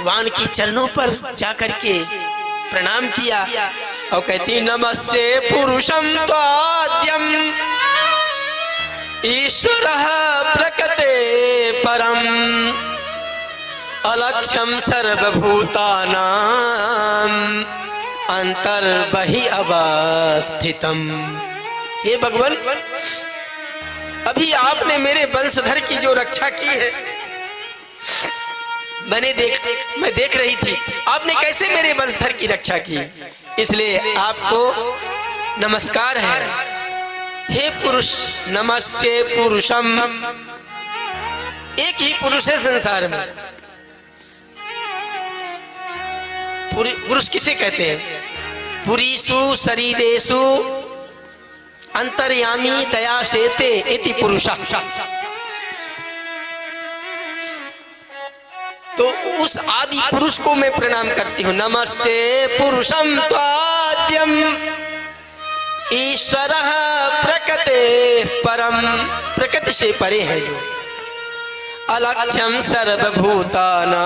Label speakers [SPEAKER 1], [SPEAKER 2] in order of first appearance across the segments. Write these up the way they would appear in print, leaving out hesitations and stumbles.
[SPEAKER 1] भगवान के चरणों पर जाकर के प्रणाम किया और कहती नमस्ते पुरुषम त्वाद्यम ईश्वरः प्रकृते परम अलक्ष्यम सर्वभूतानां अंतर्बहि अवस्थितम। हे भगवान, अभी आपने मेरे वंशधर की जो रक्षा की है मैं देख रही थी, आपने कैसे मेरे वंशधर की रक्षा की, इसलिए आपको नमस्कार है। हे पुरुष, नमस्ते पुरुषम। एक ही पुरुष है संसार में। पुरुष किसे कहते हैं? पुरीषु शरीरेषु अंतर्यामी दया शेते इति पुरुषः। तो उस आदि पुरुष को मैं प्रणाम करती हूँ। नमस्ते पुरुषम त्वाद्यम ईश्वरः प्रकृते परम, प्रकृति से परे है जो, अलक्ष्यम सर्वभूतानां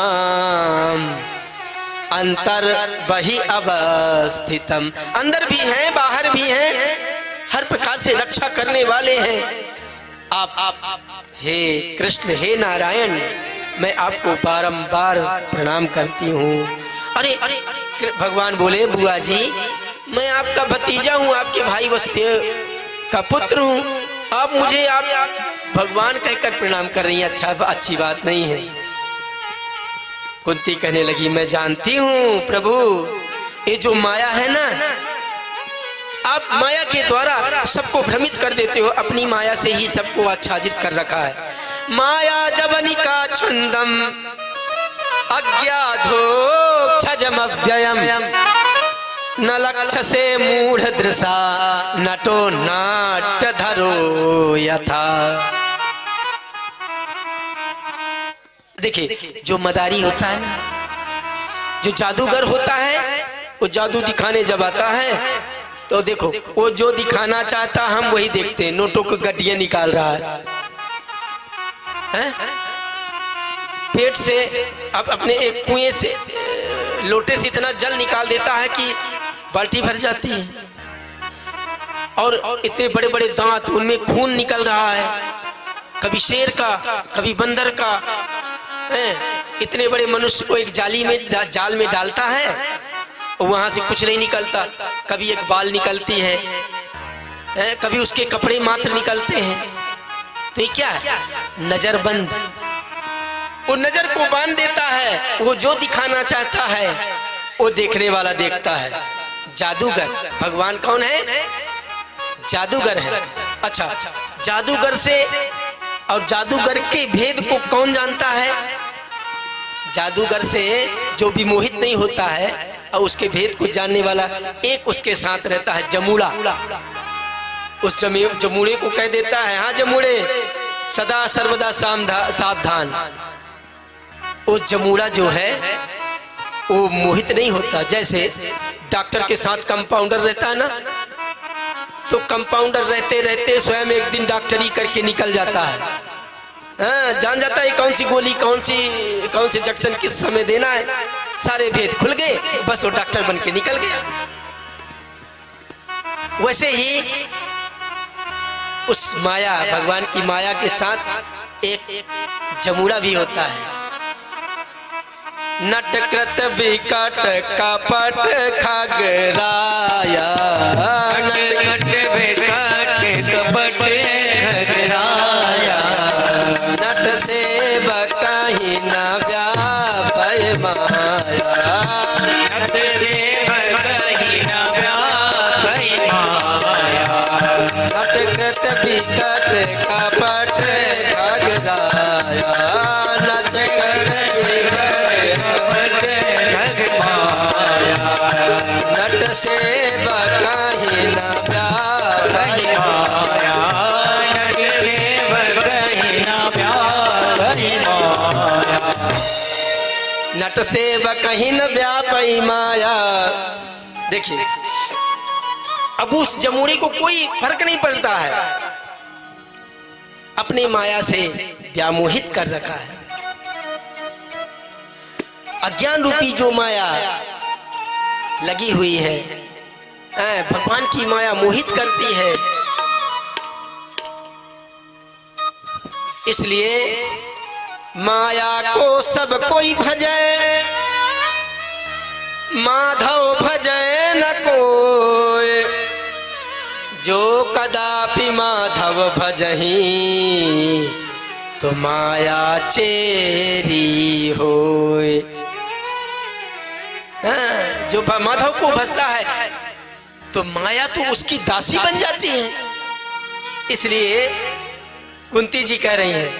[SPEAKER 1] अंतर्बहि अवस्थितम। अंदर भी हैं बाहर भी हैं, हर प्रकार से रक्षा करने वाले हैं आप। हे कृष्ण, हे नारायण, मैं आपको बारंबार प्रणाम करती हूँ। अरे भगवान बोले बुआ जी, मैं आपका भतीजा हूँ, आपके भाई वसुदेव का पुत्र हूँ, आप मुझे आप भगवान कहकर प्रणाम कर रही हैं, अच्छी बात नहीं है। कुंती कहने लगी मैं जानती हूँ प्रभु, ये जो माया है ना, आप माया के द्वारा सबको भ्रमित कर देते हो, अपनी माया से ही सबको आच्छादित कर रखा है। माया जवनिका छंदम अज्ञाधोक्षजमव्ययम न लक्ष्य से मूढ़ दृशा नटो नाट्य धरो यथा। देखिए, जो मदारी होता है ना, जो जादूगर होता है, वो जादू दिखाने जब आता है तो देखो, वो जो दिखाना चाहता हम वही देखते हैं। नोटों को गड्ढियां निकाल रहा है, पेट से अब अपने एक कुएं से लोटे से इतना जल निकाल देता है कि बाल्टी भर जाती है, और इतने बड़े बड़े दांत, उनमें खून निकल रहा है, कभी शेर का कभी बंदर का। इतने बड़े मनुष्य को एक जाल में डालता है, वहां से कुछ नहीं निकलता, कभी एक बाल निकलती है, कभी उसके कपड़े मात्र निकलते हैं। तो ये क्या है? नजर बंद। वो नजर को बांध देता है, वो जो दिखाना चाहता है वो देखने वाला देखता है। जादूगर, भगवान कौन है? जादूगर है। अच्छा, जादूगर से और जादूगर के भेद को कौन जानता है? जादूगर से जो भी मोहित नहीं होता है, और उसके भेद को जानने वाला एक उसके साथ रहता है, जमूड़ा। उस जमूड़े को कह देता है, हाँ जमूड़े, सदा सर्वदा सावधान। वो जमूड़ा जो है वो मोहित नहीं होता। जैसे डॉक्टर के साथ कंपाउंडर रहता है ना, तो कंपाउंडर रहते रहते स्वयं एक दिन डॉक्टरी करके निकल जाता है। हाँ, जान जाता है कौन सी गोली कौन से इंजेक्शन किस समय देना है, सारे भेद खुल गए, बस वो डॉक्टर बन के निकल गया। वैसे ही उस माया, भगवान की माया के साथ एक जमूड़ा भी होता है। नटकृत विकट कपट खगराया,
[SPEAKER 2] नटकृत विकट कपट खगराया,
[SPEAKER 1] नट से बकहि न व्यापय माया,
[SPEAKER 2] नट से बकहि न व्यापय माया,
[SPEAKER 1] नटकृत विकट कपट खगराया, नटकृत नट से बकहि न व्यापय माया,
[SPEAKER 2] नट से बकहि न व्यापय माया,
[SPEAKER 1] नट से बकहि न व्यापय माया। देखिए, अब उस जमूड़े को कोई फर्क नहीं पड़ता है, अपनी माया से व्यामोहित कर रखा है। अज्ञान रूपी जो माया लगी हुई है, भगवान की माया मोहित करती है। इसलिए माया को सब कोई भजे, माधव भजे न कोई, जो कदापि माधव भजहि तो माया चेरी होय। जो माधव को भजता है तो माया तो उसकी दासी बन जाती है। इसलिए कुंती जी कह रही हैं,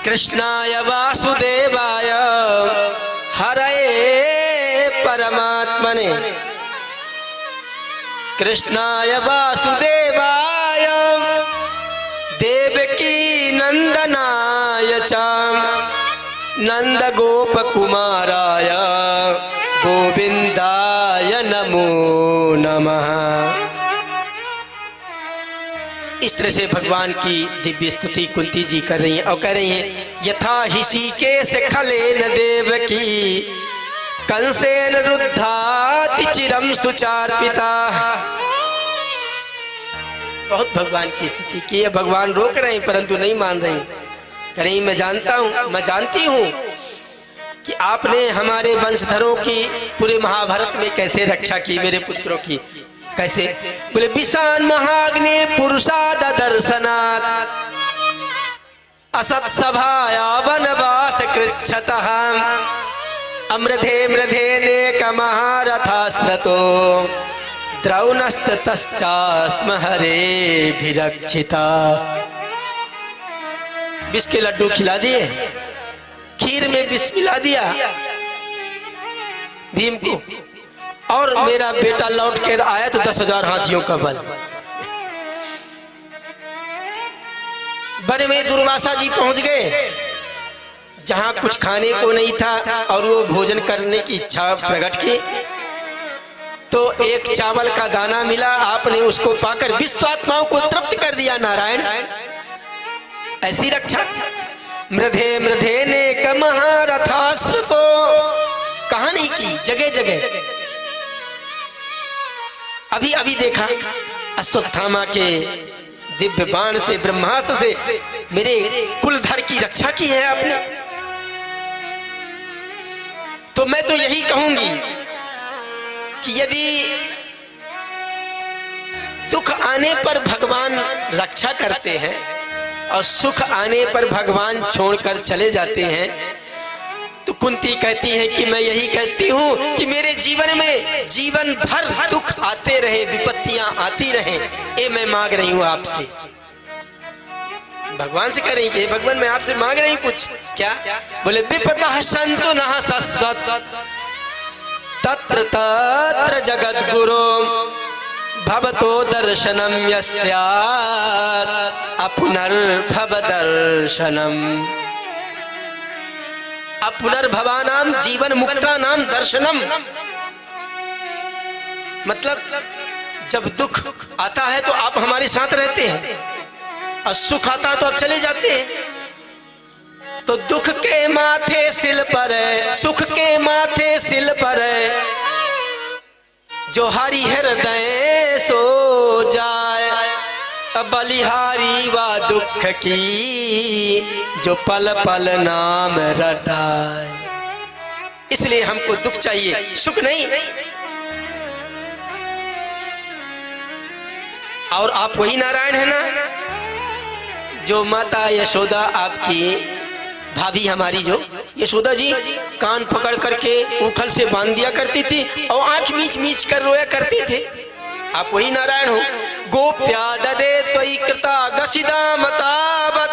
[SPEAKER 1] कृष्णाय वासुदेवाय हरये परमात्मने, कृष्णाय वासुदेवाय देवकी नंदनाय च नंद गोप कुमाराय गोविंदाय नमो नमः। इस तरह से भगवान की दिव्य स्तुति कुंती जी कर रही हैं और कह रही हैं, यथा ऋषिकेश खलेन देवकी कंसेन रुद्धाति चिरम सुचार्पिता। बहुत भगवान की स्तुति की है। भगवान रोक रहे हैं परंतु नहीं मान रहे। कह रही मैं जानता हूं, मैं जानती हूं कि आपने हमारे वंशधरों की पूरे महाभारत में कैसे रक्षा की, मेरे पुत्रों की कैसे। बोले विशान महाग्नि पुरुषाद दर्शनात् असत सभाया वनवास कृच्छतः अमृधे मृधे नेक महारथास्त्रतो द्रौणस्ततश्चास्म हरे भिरक्षिता। विष के लड्डू खिला दिए, खीर में विष मिला दिया भीम को, और मेरा बेटा लौट कर आया तो 10,000 हाथियों का बल। वन में दुर्वासा जी पहुंच गए जहां कुछ खाने को नहीं था और वो भोजन करने की इच्छा प्रकट की, तो एक चावल का दाना मिला। आपने उसको पाकर विश्वात्माओं को तृप्त कर दिया। नारायण ऐसी रक्षा। मृधे मृधे ने महारथास्त्र तो कहां नहीं की, जगह जगह। अभी अभी देखा अश्वत्थामा के दिव्य बाण से, ब्रह्मास्त्र से मेरे कुलधर की रक्षा की है आपने। तो मैं तो यही कहूंगी कि यदि दुख आने पर भगवान रक्षा करते हैं और सुख आने पर भगवान छोड़कर चले जाते हैं, तो कुंती कहती है कि मैं यही कहती हूं कि मेरे जीवन में जीवन भर दुख आते रहे, विपत्तियां आती रहे। ये मैं मांग रही हूं आपसे। भगवान से कह रही कि भगवान मैं आपसे मांग रही कुछ। क्या? बोले विपतः सन्तु नः सस्वत् तत्र तत्र जगत गुरु भवतो दर्शनम यस्यात् अपुनर्भव दर्शनम। अपुनर्भवानाम जीवन मुक्तानाम दर्शनम। मतलब जब दुख आता है तो आप हमारे साथ रहते हैं और सुख आता है तो आप चले जाते हैं। तो दुख के माथे सिल पर है, सुख के माथे सिल पर है, जो हरि हृदय सो जाए। बलिहारी वा दुख की जो पल पल नाम रटाए। इसलिए हमको दुख चाहिए, सुख नहीं। और आप वही नारायण है ना जो माता यशोदा आपकी भाभी हमारी जो यशोदा जी कान पकड़ करके उखल से बांध दिया करती थी और आंख मीच मीच कर रोया करते थे। आप वही नारायण हो। गोप्या ददे त्वयि कृता गसिदा मतावत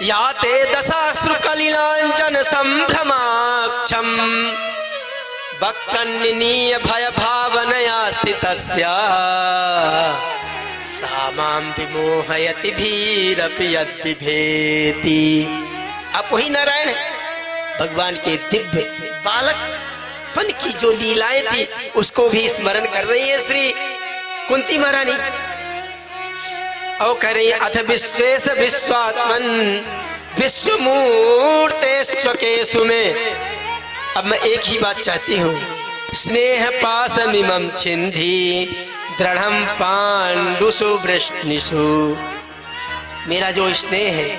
[SPEAKER 1] याते दशाश्रु कलिलांजन संभ्रमाक्षम वक्रन्नीय भय भावनया स्थितस्या सा मां विमोहयति भीरपि यद्विभेति। आप वही नारायण है। भगवान के दिव्य बालकपन की जो लीलाएं थी उसको भी स्मरण कर रही है श्री कुंती महारानी। और कह रही अथ विश्वेश विश्वात्मन विश्वमूर्ते स्वकेशु में। अब मैं एक ही बात चाहती हूँ, स्नेह पाशमिमं छिन्धि दृढ़ं पाण्डुषु वृष्णिषु। मेरा जो स्नेह है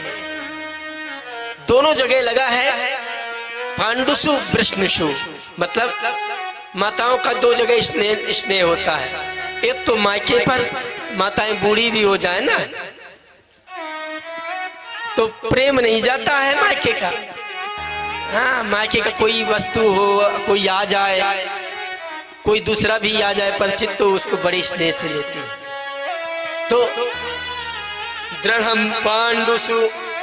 [SPEAKER 1] दोनों जगह लगा है, पाण्डुषु वृष्णिषु, मतलब माताओं का दो जगह स्नेह होता है। एक तो मायके पर, माताएं बूढ़ी भी हो जाए ना तो प्रेम नहीं जाता है मायके का। हाँ, मायके का कोई वस्तु हो, कोई आ जाए, कोई दूसरा भी आ जाए परिचित, तो उसको बड़े स्नेह से लेती है। तो दृढ़ं पाण्डुषु,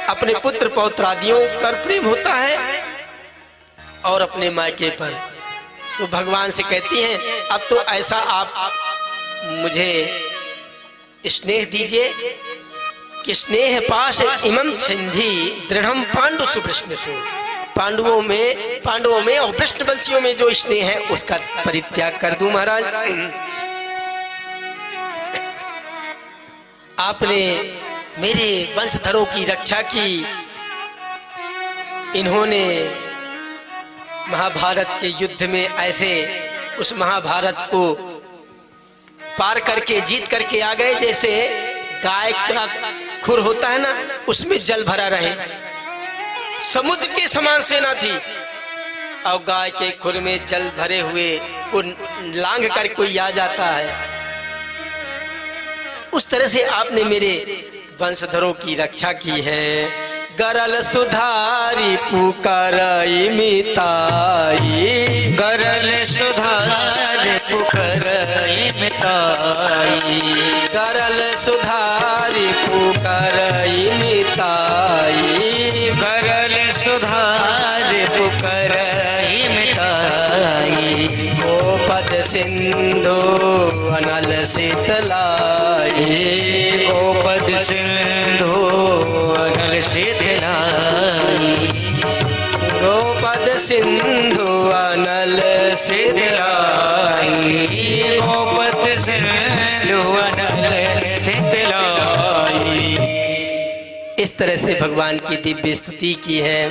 [SPEAKER 1] अपने पुत्र पौत्रादियों पर प्रेम होता है और अपने मायके पर। तो भगवान से कहती हैं, अब तो ऐसा आप मुझे स्नेह दीजिए कि स्नेह पाश इमं छिन्धि दृढ़ं पाण्डुषु वृष्णिषु। पांडवों में और वृष्णवंशियों में जो स्नेह है उसका परित्याग कर दूं महाराज। आपने मेरे वंशधरों की रक्षा की, इन्होंने महाभारत के युद्ध में ऐसे उस महाभारत को पार करके जीत करके आ गए, जैसे गाय का खुर होता है ना, उसमें जल भरा रहे। समुद्र के समान सेना थी और गाय के खुर में जल भरे हुए को लांघ कर कोई आ जाता है। उस तरह से आपने मेरे वंशधरों की रक्षा की है। गरल सुधारी पुकारई मिताई,
[SPEAKER 2] गरल सुधार पुकारई मिताई,
[SPEAKER 1] गरल सुधारी पुकारई मिताई,
[SPEAKER 2] गरल सुधार पुकारई मिताई।
[SPEAKER 1] गोपद सिंधु अनल शीतलाई,
[SPEAKER 2] गोपद सिंधु अनल शीतलाई,
[SPEAKER 1] गोपद सिंधु अनल शीतलाई,
[SPEAKER 2] गोपद सिंधु अनल शीतलाई।
[SPEAKER 1] इस तरह से भगवान की दिव्य स्तुति की है।